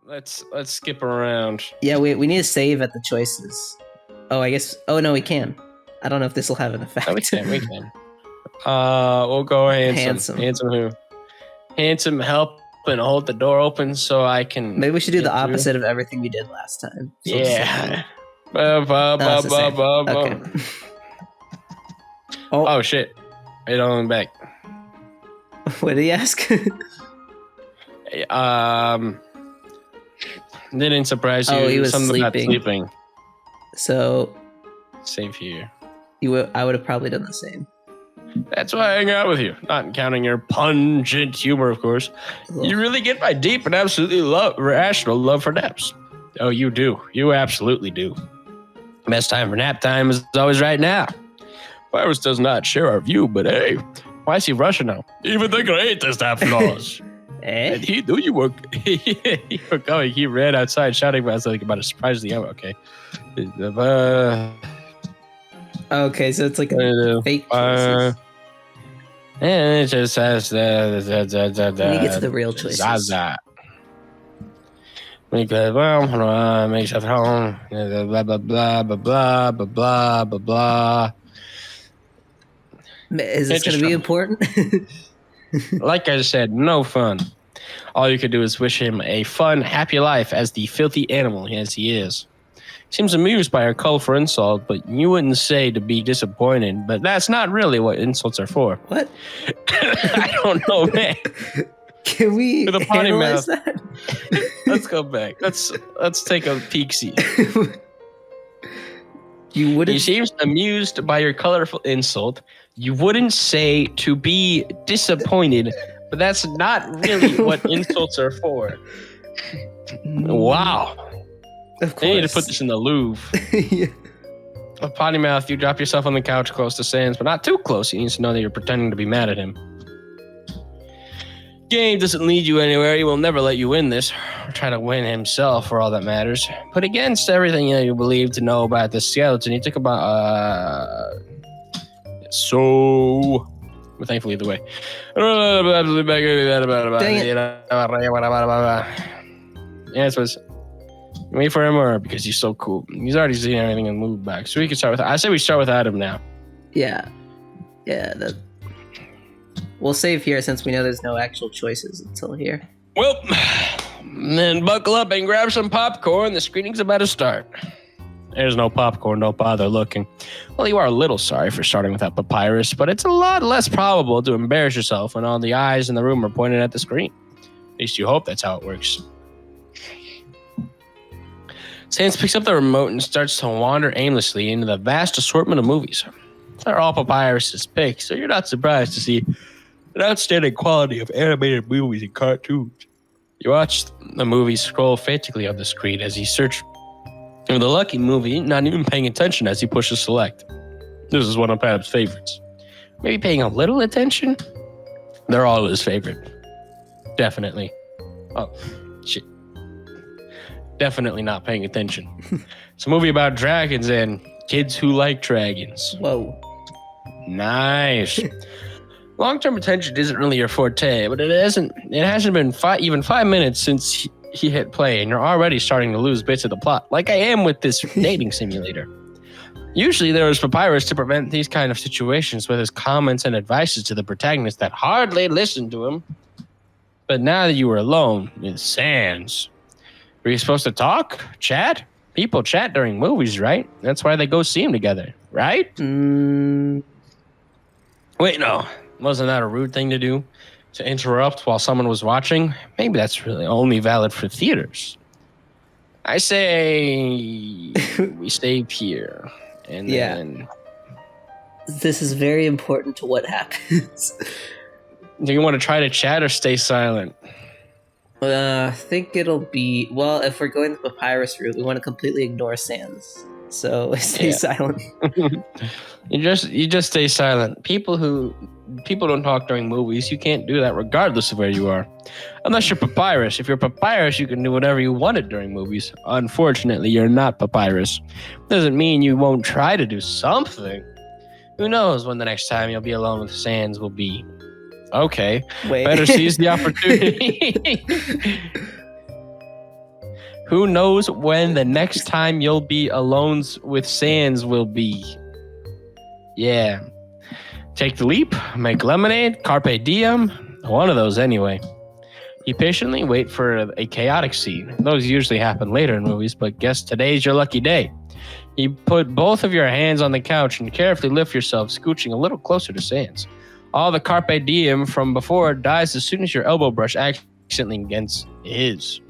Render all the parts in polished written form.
Let's skip around. Yeah, we need to save at the choices. Oh, I guess. Oh no, we can. I don't know if this will have an effect. No, we can. We'll go handsome. Handsome who? Handsome, help and hold the door open so I can. Maybe we should do the opposite of everything we did last time. So yeah. Okay. Oh shit! It on back. What did he ask? Didn't surprise you. Oh, he was Something about sleeping. So. Save here. I would have probably done the same. That's why I hang out with you. Not counting your pungent humor, of course. Ugh. You really get my deep and absolutely rational love for naps. Oh, you do. You absolutely do. Best time for nap time is always right now. Papyrus does not share our view, but hey, why is he Russian now? Even the greatest have flaws. And he knew you were going. He ran outside shouting about something about a surprise to the other. Okay. Okay, so it's like a fake choices. And it just says When you get to the real choices. Well, makes it home. Blah blah blah blah blah blah blah blah. Is this going to be important? Like I said, no fun. All you could do is wish him a fun, happy life as the filthy animal as he is. Seems amused by our call for insult, but you wouldn't say to be disappointed. But that's not really what insults are for. What? I don't know, man. Can we analyze that? Let's go back. Let's take a peek see. He seems amused by your colorful insult. You wouldn't say to be disappointed, but that's not really what insults are for. Wow. Of course. I need to put this in the Louvre. Yeah. A potty mouth, you drop yourself on the couch close to Sans, but not too close. He needs to know that you're pretending to be mad at him. Game doesn't lead you anywhere. He will never let you win this, or try to win himself for all that matters. But against everything you believe to know about the skeleton, you think about, so... Well, thankfully, either way. Dang it. Yeah, it was... Wait for him, or because he's so cool. He's already seen everything and moved back. So we can start with... I say we start with Adam now. Yeah. We'll save here since we know there's no actual choices until here. Well, then buckle up and grab some popcorn. The screening's about to start. There's no popcorn, don't bother looking. Well, you are a little sorry for starting without Papyrus, but it's a lot less probable to embarrass yourself when all the eyes in the room are pointed at the screen. At least you hope that's how it works. Sans picks up the remote and starts to wander aimlessly into the vast assortment of movies. They're all Papyrus's picks, so you're not surprised to see an outstanding quality of animated movies and cartoons. You watch the movie scroll frantically on the screen as he searches for the lucky movie, not even paying attention as he pushes select. This is one of Pat's favorites. Maybe paying a little attention? They're all his favorite. Definitely. Oh, shit. Definitely not paying attention. It's a movie about dragons and kids who like dragons. Whoa. Nice. Long-term attention isn't really your forte, but it hasn't been even 5 minutes since he hit play, and you're already starting to lose bits of the plot, like I am with this dating simulator. Usually there was Papyrus to prevent these kind of situations with his comments and advices to the protagonist that hardly listened to him. But now that you were alone with Sans, were you supposed to talk? Chat? People chat during movies, right? That's why they go see them together, right? Wait, no. Wasn't that a rude thing to do? To interrupt while someone was watching? Maybe that's really only valid for theaters. I say we stay here. And then... This is very important to what happens. Do you want to try to chat or stay silent? I think it'll be... Well, if we're going the Papyrus route, we want to completely ignore Sans. So stay silent. You just stay silent. People don't talk during movies. You can't do that regardless of where you are. Unless you're Papyrus. If you're Papyrus, you can do whatever you wanted during movies. Unfortunately, you're not Papyrus. Doesn't mean you won't try to do something. Who knows when the next time you'll be alone with Sans will be. Okay. Wait. Better seize the opportunity. Who knows when the next time you'll be alone with Sans will be? Yeah. Take the leap, make lemonade, carpe diem. One of those anyway. You patiently wait for a chaotic scene. Those usually happen later in movies, but guess today's your lucky day. You put both of your hands on the couch and carefully lift yourself, scooching a little closer to Sans. All the carpe diem from before dies as soon as your elbow brush accidentally against his.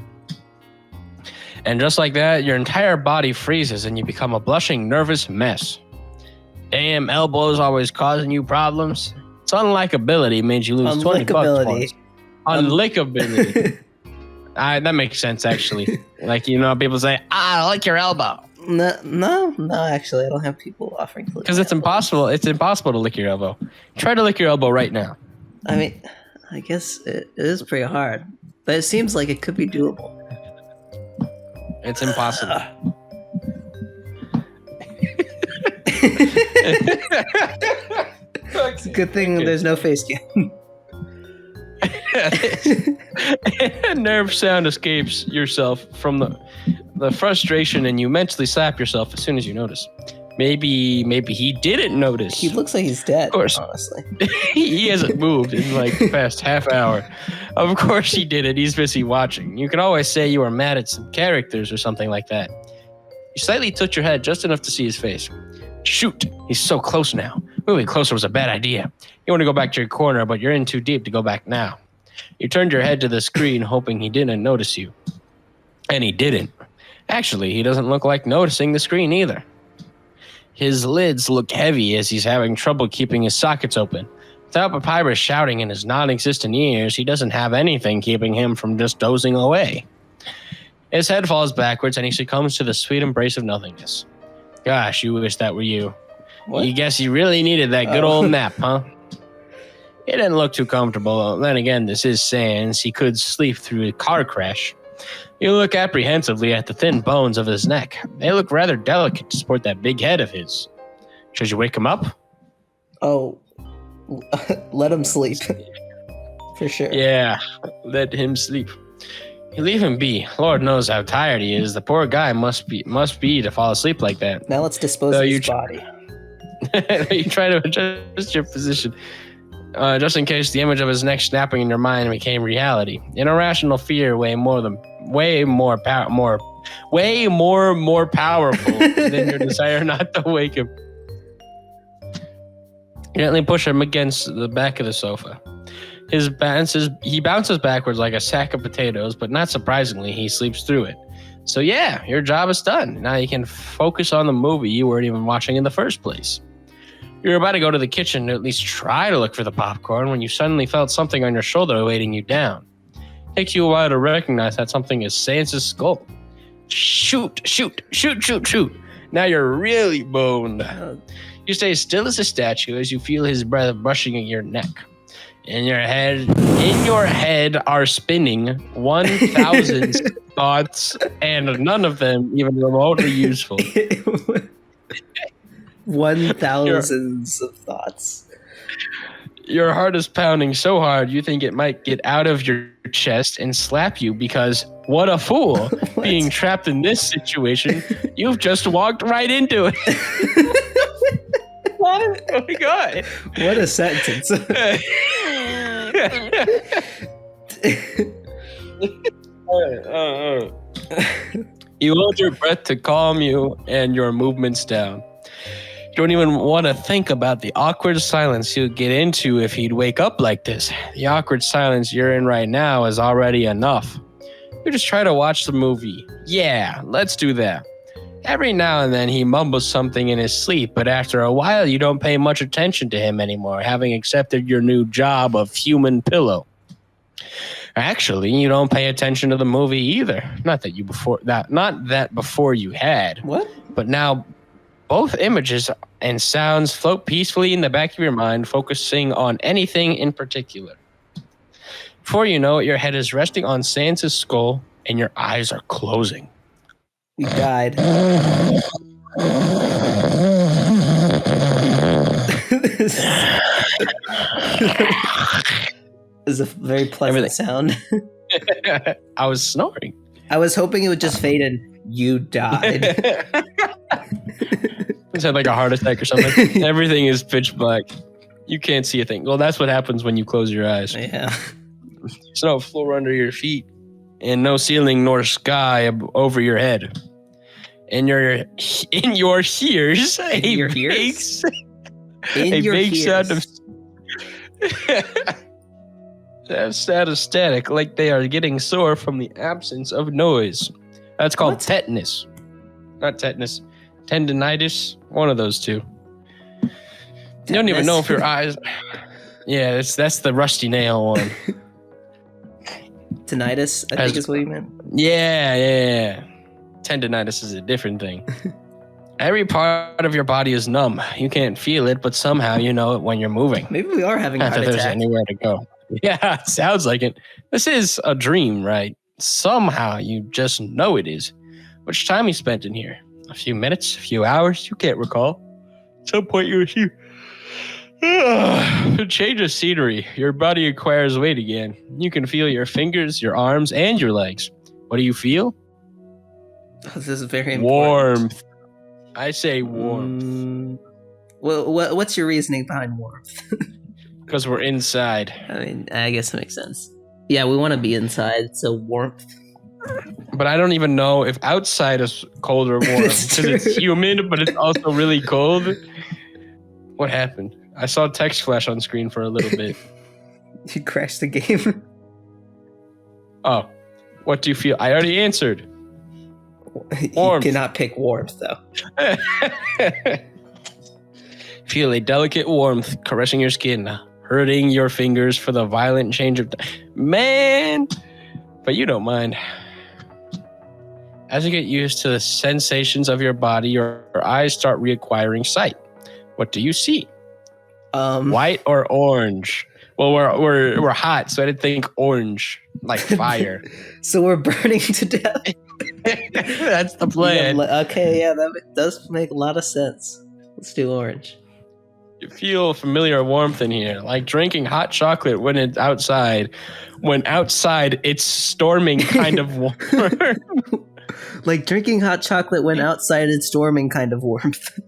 And just like that, your entire body freezes and you become a blushing, nervous mess. Damn, elbows always causing you problems. Its unlikability made you lose 20 bucks points. Unlickability. That makes sense, actually. Like, you know, people say, I like your elbow. No, actually, I don't have people offering to lick because it's impossible. It's impossible to lick your elbow. Try to lick your elbow right now. I mean, I guess it is pretty hard, but it seems like it could be doable. It's impossible. It's a good thing there's no face cam. Nerve sound escapes yourself from the frustration, and you mentally slap yourself as soon as you notice. Maybe he didn't notice. He looks like he's dead. Of course, honestly. He hasn't moved in like the past half hour. Of course he didn't. He's busy watching. You can always say you were mad at some characters or something like that. You slightly tilt your head just enough to see his face. Shoot, he's so close now. Moving closer was a bad idea. You want to go back to your corner, but you're in too deep to go back now. You turned your head to the screen, hoping he didn't notice you. And he didn't. Actually, he doesn't look like noticing the screen either. His lids look heavy as he's having trouble keeping his sockets open. Without Papyrus shouting in his non-existent ears, he doesn't have anything keeping him from just dozing away. His head falls backwards and he succumbs to the sweet embrace of nothingness. Gosh, you wish that were you. What? You guess you really needed that good old nap, huh? It didn't look too comfortable. Then again, this is Sans. He could sleep through a car crash. You look apprehensively at the thin bones of his neck. They look rather delicate to support that big head of his. Should you wake him up? Oh, let him sleep. For sure. Yeah, let him sleep. You leave him be. Lord knows how tired he is. The poor guy must be to fall asleep like that. Now let's dispose of his body. You try to adjust your position. Just in case the image of his neck snapping in your mind became reality. An irrational fear way more powerful than your desire not to wake him. You gently push him against the back of the sofa. He bounces backwards like a sack of potatoes, but not surprisingly, he sleeps through it. So yeah, your job is done. Now you can focus on the movie you weren't even watching in the first place. You're about to go to the kitchen to at least try to look for the popcorn when you suddenly felt something on your shoulder weighting you down. Takes you a while to recognize that something is Sans' skull. Shoot. Now you're really boned. You stay still as a statue as you feel his breath brushing at your neck. In your head are spinning 1,000 thoughts, and none of them even remotely useful. 1,000 of thoughts. Your heart is pounding so hard you think it might get out of your chest and slap you because, what a fool, being trapped in this situation, you've just walked right into it. Oh my God. What a sentence. You hold your breath to calm you and your movements down. You don't even want to think about the awkward silence you'll get into if he'd wake up like this. The awkward silence you're in right now is already enough. You just try to watch the movie. Yeah, let's do that. Every now and then he mumbles something in his sleep, but after a while you don't pay much attention to him anymore, having accepted your new job of human pillow. Actually, you don't pay attention to the movie either. Not that before you had. What? But now both images and sounds float peacefully in the back of your mind, focusing on anything in particular. Before you know it, your head is resting on Sans' skull and your eyes are closing. We died. This is a very pleasant sound. I was snoring. I was hoping it would just fade and you died. It's had like a heart attack or something. Everything is pitch black. You can't see a thing. Well, that's what happens when you close your eyes. Yeah. There's no floor under your feet and no ceiling nor sky over your head. And in your ears, In your ears? sound of sound of static, like they are getting sore from the absence of noise. That's called What? tetanus. Not tetanus. Tendinitis. One of those two. You don't even know if your eyes... Yeah, that's the rusty nail one. Tinnitus, I think is what you meant. Yeah. Tendinitis is a different thing. Every part of your body is numb. You can't feel it, but somehow you know it when you're moving. Maybe we are having a Not heart that there's attack. anywhere to go. Yeah, sounds like it. This is a dream, right? Somehow you just know it is. Which time you spent in here? A few minutes? A few hours? You can't recall. At some point you receive... Change of scenery. Your body acquires weight again. You can feel your fingers, your arms, and your legs. What do you feel? Oh, this is very important. Warmth. I say warmth. Well, what's your reasoning behind warmth? Because we're inside. I mean, I guess it makes sense. Yeah, we want to be inside, so warmth. But I don't even know if outside is cold or warm. Because it's humid, but it's also really cold. What happened? I saw text flash on screen for a little bit. You crashed the game. Oh, what do you feel? I already answered. You Warmth. cannot pick warmth, though. Feel a delicate warmth caressing your skin, hurting your fingers for the violent change of... Man! But you don't mind. As you get used to the sensations of your body, your eyes start reacquiring sight. What do you see? White or orange? Well, we're hot, so I didn't think orange, like fire. So we're burning to death. That's the plan. Okay, yeah, that does make a lot of sense. Let's do orange. You feel familiar warmth in here, like drinking hot chocolate when it's outside. When outside, it's storming kind of warm. Like drinking hot chocolate when outside it's storming kind of warmth.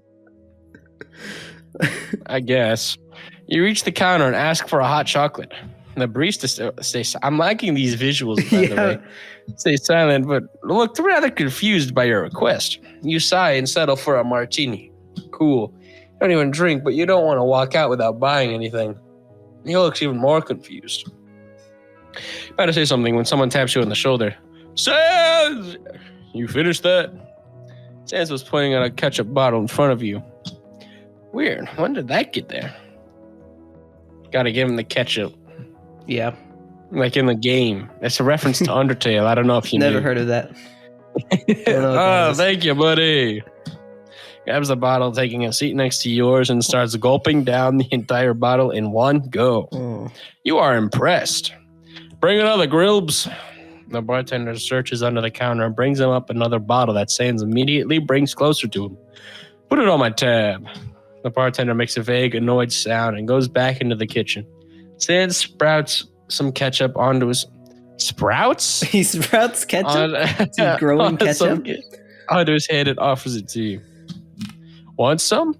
I guess. You reach the counter and ask for a hot chocolate. The barista stays. I'm liking these visuals, by the way. Stay silent, but looked rather confused by your request. You sigh and settle for a martini. Cool. You don't even drink, but you don't want to walk out without buying anything. He looks even more confused. You better say something when someone taps you on the shoulder. Sans! You finished that? Sans was pointing at a ketchup bottle in front of you. Weird. When did that get there? Gotta give him the ketchup. Yeah. Like in the game. It's a reference to Undertale. I don't know if you Never knew. heard of that. know what that Oh, is. thank you, buddy. Grabs the bottle, taking a seat next to yours, and starts gulping down the entire bottle in one go. Oh. You are impressed. Bring another, Grillbs. The bartender searches under the counter and brings him up another bottle that Sans immediately brings closer to him. Put it on my tab. The bartender makes a vague, annoyed sound and goes back into the kitchen. Sans sprouts some ketchup onto his... Sprouts? He sprouts ketchup? Is he growing ketchup? Onto his head and offers it to you. Want some?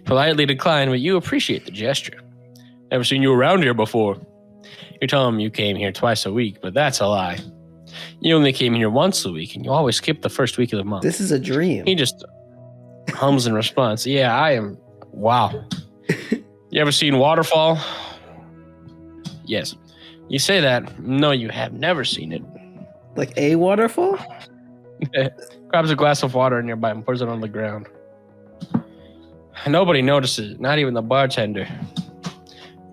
Politely decline, but you appreciate the gesture. Never seen you around here before. You tell him you came here twice a week, but that's a lie. You only came here once a week, and you always skip the first week of the month. This is a dream. He just hums in response. Yeah, I am. Wow. You ever seen Waterfall? Yes. You say that. No, you have never seen it. Like a waterfall? Grabs a glass of water nearby and pours it on the ground. Nobody notices, not even the bartender.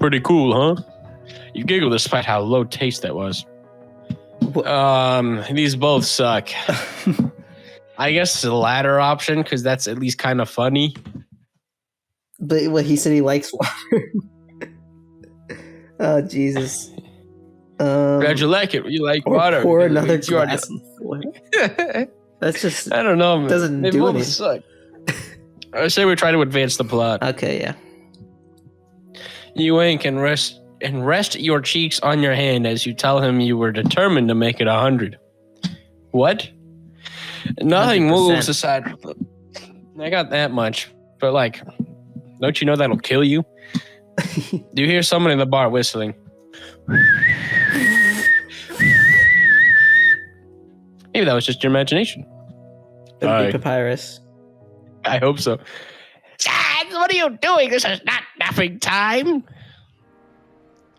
Pretty cool, huh? You giggle despite how low taste that was. These both suck. I guess the latter option, because that's at least kind of funny. But what he said he likes water. Oh Jesus. Glad you like it. You like or water. pour another It's your- glass of water. That's just I don't know, man. doesn't They do both anything. suck. I say we try to advance the plot. Okay, yeah. You wink and rest your cheeks on your hand as you tell him you were determined to make it 100. What? Nothing 100%. moves aside. I got that much. But, like, don't you know that'll kill you? Do you hear someone in the bar whistling? Maybe that was just your imagination. It'll be Papyrus. I hope so. Sans, what are you doing? This is not napping time.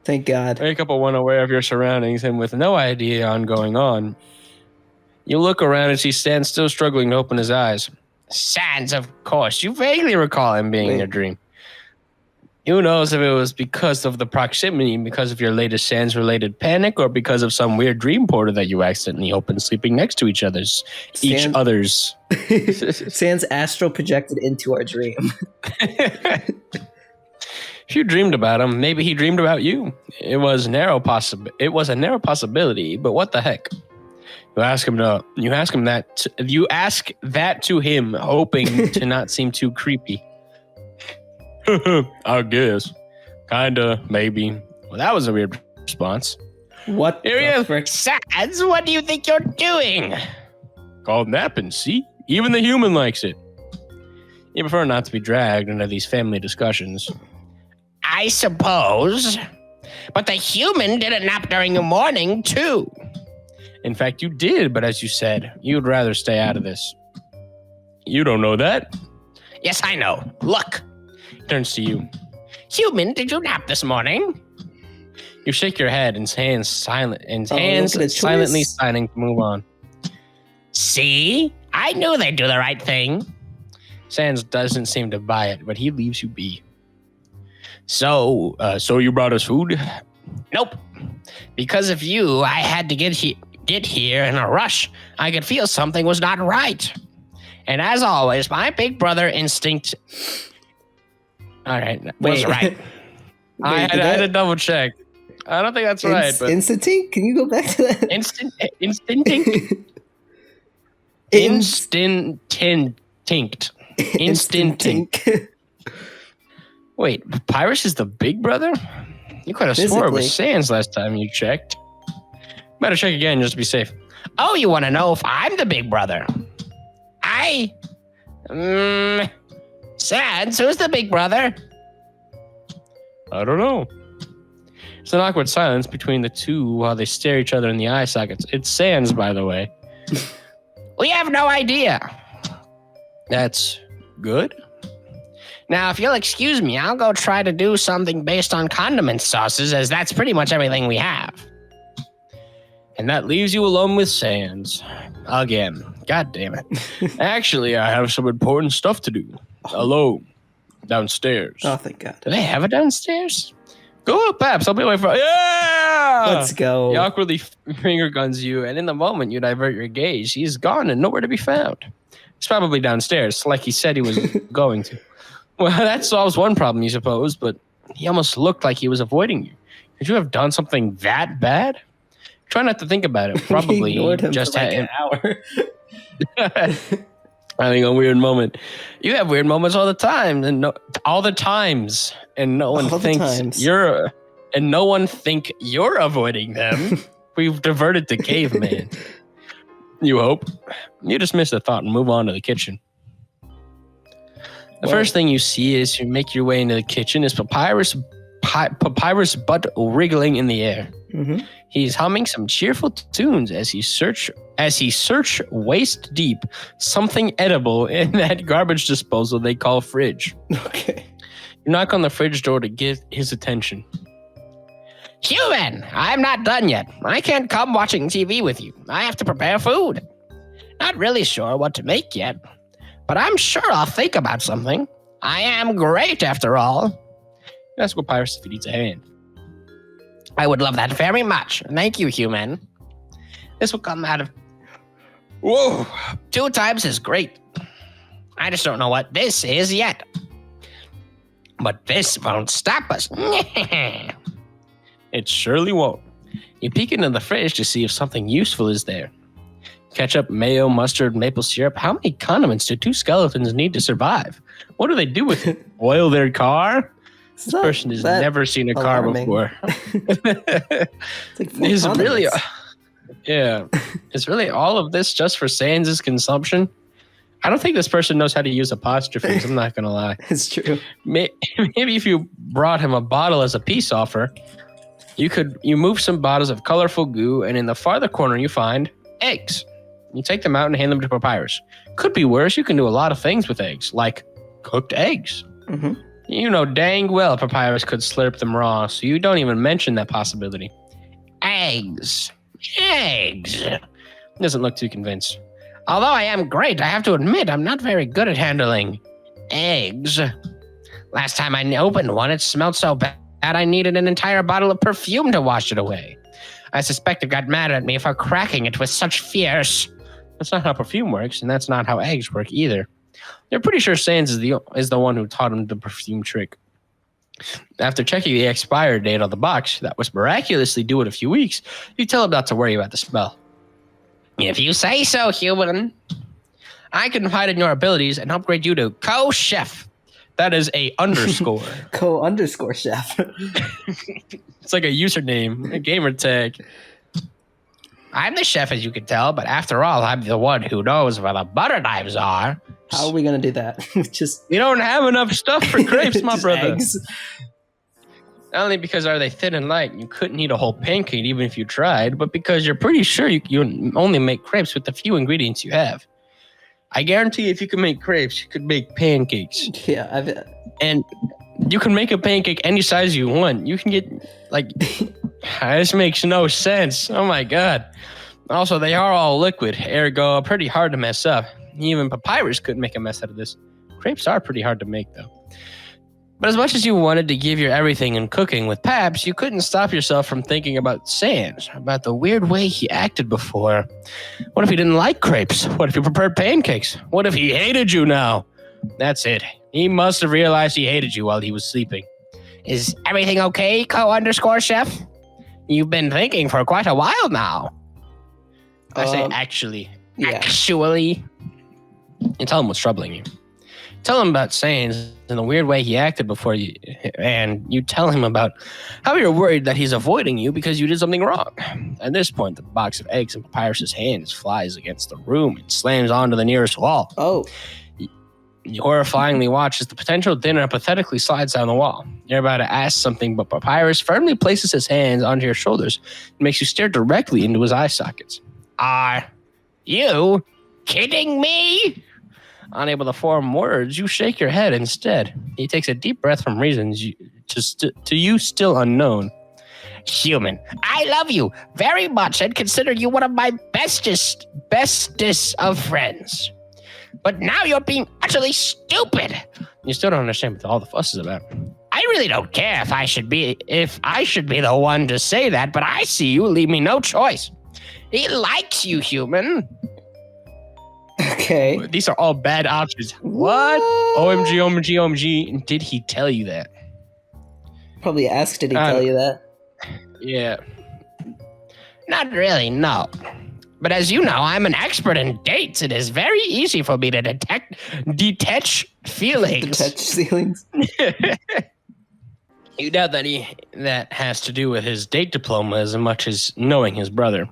Thank God. Wake up unaware of your surroundings and with no idea on going on. You look around and see Sans still struggling to open his eyes. Sans, of course. You vaguely recall him being in your dream. Who knows if it was because of the proximity, because of your latest Sans-related panic, or because of some weird dream portal that you accidentally opened sleeping next to each other's. Sans astral projected into our dream. If you dreamed about him, maybe he dreamed about you. It was a narrow possibility, but what the heck? You ask that to him, hoping to not seem too creepy. I guess. Kinda, maybe. Well, that was a weird response. What the frick? Sans, what do you think you're doing? Called napping, see? Even the human likes it. You prefer not to be dragged into these family discussions. I suppose. But the human did a nap during the morning, too. In fact, you did, but as you said, you'd rather stay out of this. You don't know that? Yes, I know. Look. Turns to you. Human, did you nap this morning? You shake your head and hands silently signing to move on. See? I knew they'd do the right thing. Sans doesn't seem to buy it, but he leaves you be. So you brought us food? Nope. Because of you, I had to get here in a rush. I could feel something was not right. And as always, my big brother instinct... All right, was right. I had to double check. I don't think that's right. But Instintink? Can you go back to that? Instintink? Instintink. Wait, Papyrus is the big brother? You could have swore it was Sans last time you checked. Better check again just to be safe. Oh, you want to know if I'm the big brother? Sans, who's the big brother? I don't know. It's an awkward silence between the two while they stare each other in the eye sockets. It's Sans, by the way. We have no idea. That's good. Now, if you'll excuse me, I'll go try to do something based on condiment sauces, as that's pretty much everything we have. And that leaves you alone with Sans. Again. God damn it. Actually, I have some important stuff to do. Alone. Downstairs. Oh, thank God. Do they have it downstairs? Go up, Paps. I'll be away from... Yeah! Let's go. He awkwardly finger guns you, and in the moment you divert your gaze, he's gone and nowhere to be found. He's probably downstairs, like he said he was going to. Well, that solves one problem, you suppose, but he almost looked like he was avoiding you. Could you have done something that bad? Try not to think about it. Probably just had an hour. Having a weird moment. You have weird moments all the time, and all the times, and no one thinks you're avoiding them. We've diverted to caveman. You hope. You dismiss the thought and move on to the kitchen. The first thing you see as you make your way into the kitchen is Papyrus butt wriggling in the air. Mm-hmm. He's humming some cheerful tunes as he search waist deep something edible in that garbage disposal they call fridge. Okay. You knock on the fridge door to get his attention. Human, I'm not done yet. I can't come watching TV with you. I have to prepare food. Not really sure what to make yet, but I'm sure I'll think about something. I am great after all. You ask Papyrus if he needs a hand. I would love that very much. Thank you, human. This will come out of... Whoa! 2 times is great. I just don't know what this is yet. But this won't stop us. It surely won't. You peek into the fridge to see if something useful is there. Ketchup, mayo, mustard, maple syrup. How many condiments do 2 skeletons need to survive? What do they do with it? Oil their car? This person has never seen a car before. It's like Yeah. Is really all of this just for Sans' consumption? I don't think this person knows how to use apostrophes. I'm not going to lie. It's true. Maybe if you brought him a bottle as a peace offer, you move some bottles of colorful goo, and in the farther corner you find eggs. You take them out and hand them to Papyrus. Could be worse. You can do a lot of things with eggs, like cooked eggs. Mm-hmm. You know dang well Papyrus could slurp them raw, so you don't even mention that possibility. Eggs. Doesn't look too convinced. Although I am great, I have to admit I'm not very good at handling eggs. Last time I opened one, it smelled so bad I needed an entire bottle of perfume to wash it away. I suspect it got mad at me for cracking it with such fierce. That's not how perfume works, and that's not how eggs work either. They're pretty sure Sans is the one who taught him the perfume trick. After checking the expired date on the box that was miraculously due in a few weeks, you tell him not to worry about the smell. If you say so, human. I confide in your abilities and upgrade you to co-chef. That is a underscore. Co_chef. It's like a username, a gamer tag. I'm the chef, as you can tell, but after all, I'm the one who knows where the butter knives are. How are we going to do that? We don't have enough stuff for crepes, my brother. Eggs. Not only because are they thin and light, you couldn't eat a whole pancake even if you tried, but because you're pretty sure you only make crepes with the few ingredients you have. I guarantee if you could make crepes, you could make pancakes. Yeah, and you can make a pancake any size you want. You can get, like, this makes no sense. Oh my God. Also, they are all liquid, ergo pretty hard to mess up. Even Papyrus couldn't make a mess out of this. Crepes are pretty hard to make, though. But as much as you wanted to give your everything in cooking with Paps, you couldn't stop yourself from thinking about Sans, about the weird way he acted before. What if he didn't like crepes? What if he preferred pancakes? What if he hated you now? That's it. He must have realized he hated you while he was sleeping. Is everything okay, co_chef? You've been thinking for quite a while now. I say actually. Yeah. Actually. And tell him what's troubling you. Tell him about Sans and the weird way he acted before you, and you tell him about how you're worried that he's avoiding you because you did something wrong. At this point, the box of eggs in Papyrus's hands flies against the room and slams onto the nearest wall. Oh. You horrifyingly watch as the potential dinner pathetically slides down the wall. You're about to ask something, but Papyrus firmly places his hands onto your shoulders and makes you stare directly into his eye sockets. Are you kidding me? Unable to form words, you shake your head instead. He takes a deep breath from reasons to you still unknown. Human, I love you very much and consider you one of my bestest of friends. But now you're being utterly stupid. You still don't understand what all the fuss is about. I really don't care if I should be the one to say that, but I see you leave me no choice. He likes you, human. Okay. These are all bad options. What? OMG. Did he tell you that? Probably asked, did he tell you that? Yeah. Not really, no. But as you know, I'm an expert in dates. It is very easy for me to detach feelings. Detach feelings? You doubt that has to do with his date diploma as much as knowing his brother.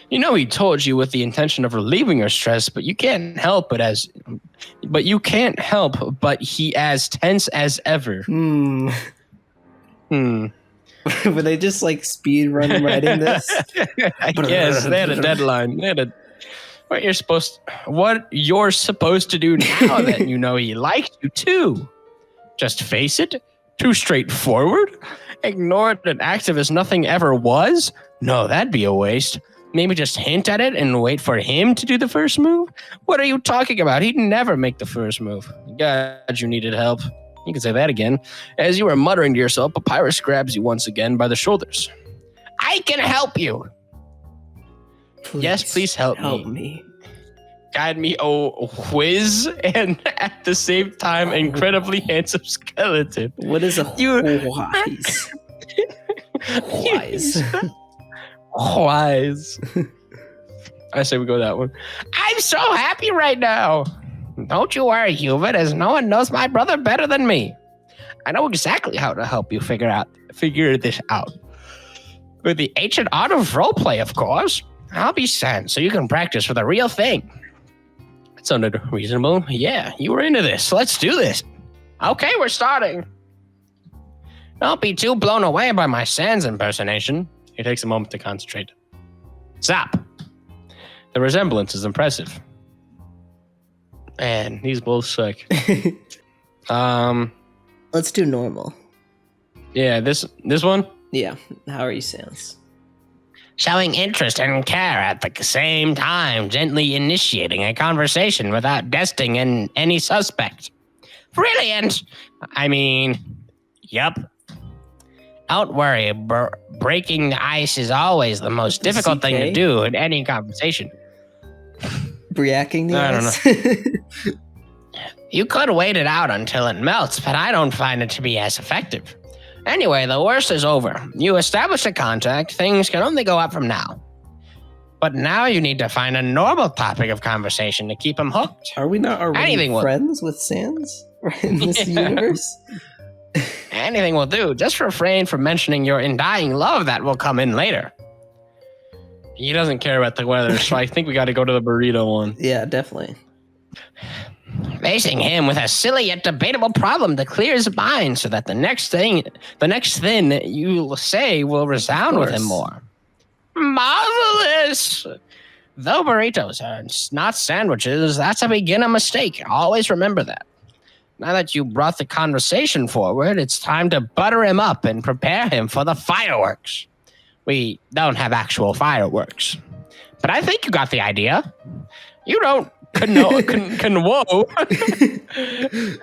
You know he told you with the intention of relieving your stress, but you can't help but he as tense as ever. Were they just like speed run writing this? I guess they had a deadline. What you're supposed to do now that you know he likes you too. Just face it. Too straightforward? Ignore it and act as nothing ever was? No, that'd be a waste. Maybe just hint at it and wait for him to do the first move? What are you talking about? He'd never make the first move. God, you needed help. You can say that again. As you were muttering to yourself, Papyrus grabs you once again by the shoulders. I can help you. Please help me. Guide me, oh whiz, and at the same time, incredibly handsome skeleton. What is a wise? Wise. I say we go that one. I'm so happy right now. Don't you worry, human, as no one knows my brother better than me. I know exactly how to help you figure this out. With the ancient art of roleplay, of course. I'll be sent so you can practice for the real thing. That sounded reasonable. Yeah, you were into this. Let's do this. Okay, we're starting. Don't be too blown away by my Sans impersonation. It takes a moment to concentrate. Stop. The resemblance is impressive. Man, these both suck. Let's do normal. Yeah, this one? Yeah, how are you, Sans? Showing interest and care at the same time, gently initiating a conversation without testing in any suspect. Brilliant! I mean, yup. Don't worry, breaking the ice is always the most difficult thing to do in any conversation. Breaking the ice? I don't know. You could wait it out until it melts, but I don't find it to be as effective. Anyway, the worst is over. You established a contact, things can only go up from now. But now you need to find a normal topic of conversation to keep him hooked. Are we not already friends with Sans in this universe? Anything will do. Just refrain from mentioning your undying love that will come in later. He doesn't care about the weather, so I think we got to go to the burrito one. Yeah, definitely. Facing him with a silly yet debatable problem to clear his mind so that the next thing you'll say will resound with him more. Marvelous! Though burritos are not sandwiches, that's a beginner mistake. Always remember that. Now that you brought the conversation forward, it's time to butter him up and prepare him for the fireworks. We don't have actual fireworks, but I think you got the idea. You don't whoa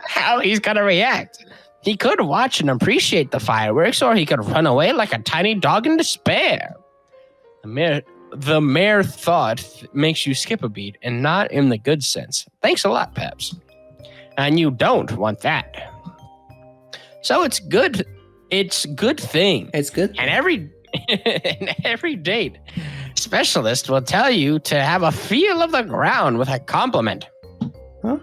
how he's gonna react. He could watch and appreciate the fireworks, or he could run away like a tiny dog in despair. The mere thought makes you skip a beat, and not in the good sense. Thanks a lot, Peps. And you don't want that. So it's good. It's good thing. It's good. And every date, specialist will tell you to have a feel of the ground with a compliment. Huh?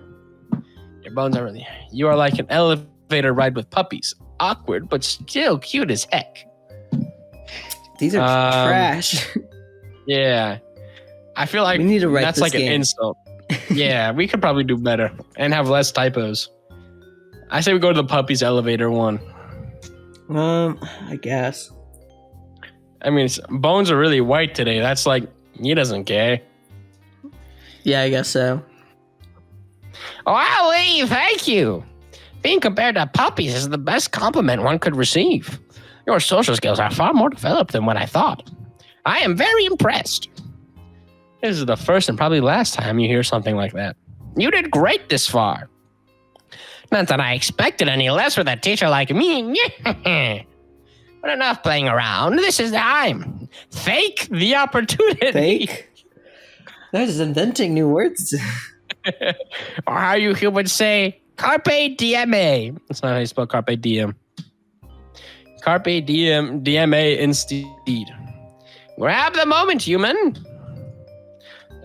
Your bones are really. You are like an elevator ride with puppies. Awkward, but still cute as heck. These are trash. Yeah. I feel like we need to write that's this like game. An insult. Yeah, we could probably do better and have less typos. I say we go to the puppies elevator one. I guess. I mean, bones are really white today. That's like, he doesn't care. Yeah, I guess so. Wow, Lee, thank you. Being compared to puppies is the best compliment one could receive. Your social skills are far more developed than what I thought. I am very impressed. This is the first and probably last time you hear something like that. You did great this far. Not that I expected any less with a teacher like me. But enough playing around. This is the time. Fake the opportunity. Fake? They're just inventing new words. Or how you would say, carpe diem. That's not how you spell carpe diem. Carpe diem, DMA instead. Grab the moment, human.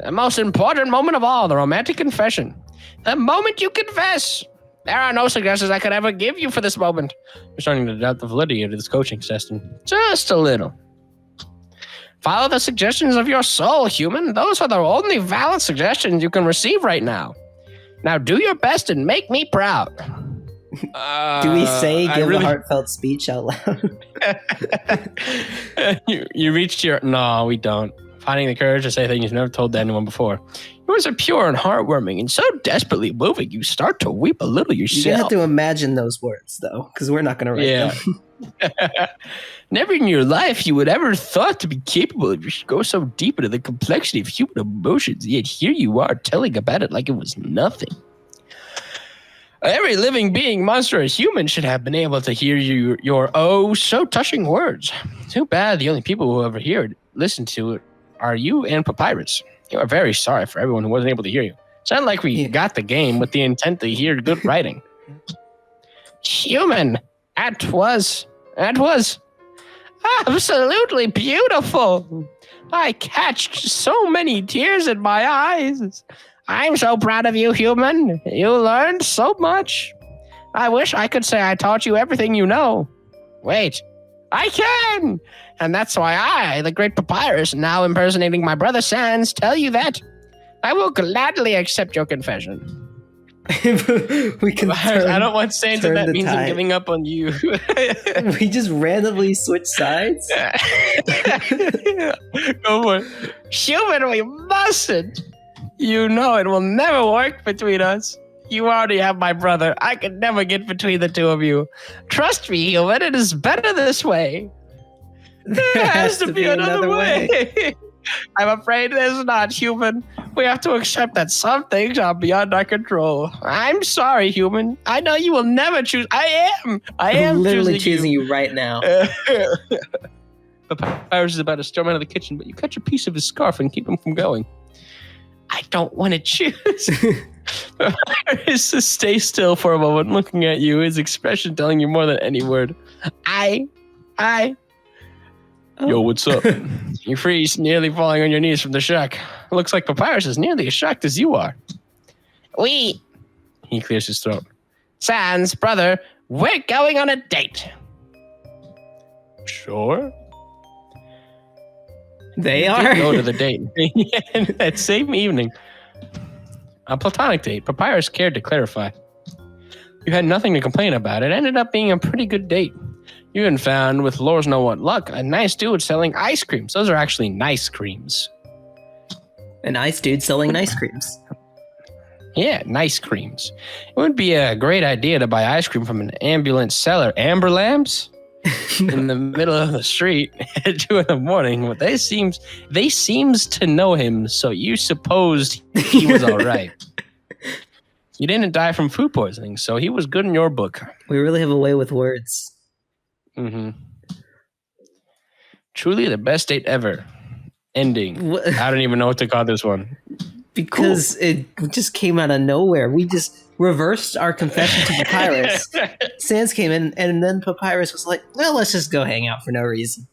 The most important moment of all, the romantic confession. The moment you confess. There are no suggestions I could ever give you for this moment. You're starting to doubt the validity of this coaching session. Just a little. Follow the suggestions of your soul, human. Those are the only valid suggestions you can receive right now. Now do your best and make me proud. Do we say give a heartfelt speech out loud? you reached your... No, we don't. Finding the courage to say things you've never told to anyone before. Yours are pure and heartwarming and so desperately moving you start to weep a little yourself. You have to imagine those words, though, because we're not going to write them. Never in your life you would ever thought to be capable of go so deep into the complexity of human emotions, yet here you are telling about it like it was nothing. Every living being, monster, or human should have been able to hear your oh so touching words. Too bad the only people who ever listen to it are you and Papyrus. You are very sorry for everyone who wasn't able to hear you. Sound like we got the game with the intent to hear good writing. Human, that was absolutely beautiful. I catched so many tears in my eyes. I'm so proud of you, human. You learned so much. I wish I could say I taught you everything you know. Wait, I can! And that's why I, the great Papyrus, now impersonating my brother Sans, tell you that I will gladly accept your confession. We can I don't want Sans if turn that the means I'm tide. giving up on you. We just randomly switch sides? Go for it. Human, we mustn't. You know it will never work between us. You already have my brother. I could never get between the two of you. Trust me, human, it is better this way. There has to be another way. I'm afraid there's not, human. We have to accept that some things are beyond our control. I'm sorry, human. I know you will never choose. I am literally choosing you right now. Papyrus is about to storm out of the kitchen, but you catch a piece of his scarf and keep him from going. I don't want to choose. Papyrus just stay still for a moment, looking at you, his expression telling you more than any word. Yo, what's up? You freeze, nearly falling on your knees from the shock. It looks like Papyrus is nearly as shocked as you are. He clears his throat. Sans, brother, we're going on a date. Sure. They are? Go to the date. That same evening. A platonic date. Papyrus cared to clarify. You had nothing to complain about. It ended up being a pretty good date. You even found, with Lord's know what luck, a nice dude selling ice creams. Those are actually nice creams. A nice dude selling nice creams. Yeah, nice creams. It would be a great idea to buy ice cream from an ambulance seller. Amber lamps? In the middle of the street at 2 a.m, but they seems to know him, so you supposed he was all right. He didn't die from food poisoning, so he was good in your book. We really have a way with words. Mm-hmm. Truly the best date ever. Ending. I don't even know what to call this one. Because It just came out of nowhere. We just reversed our confession to Papyrus. Sans came in, and then Papyrus was like, well, let's just go hang out for no reason.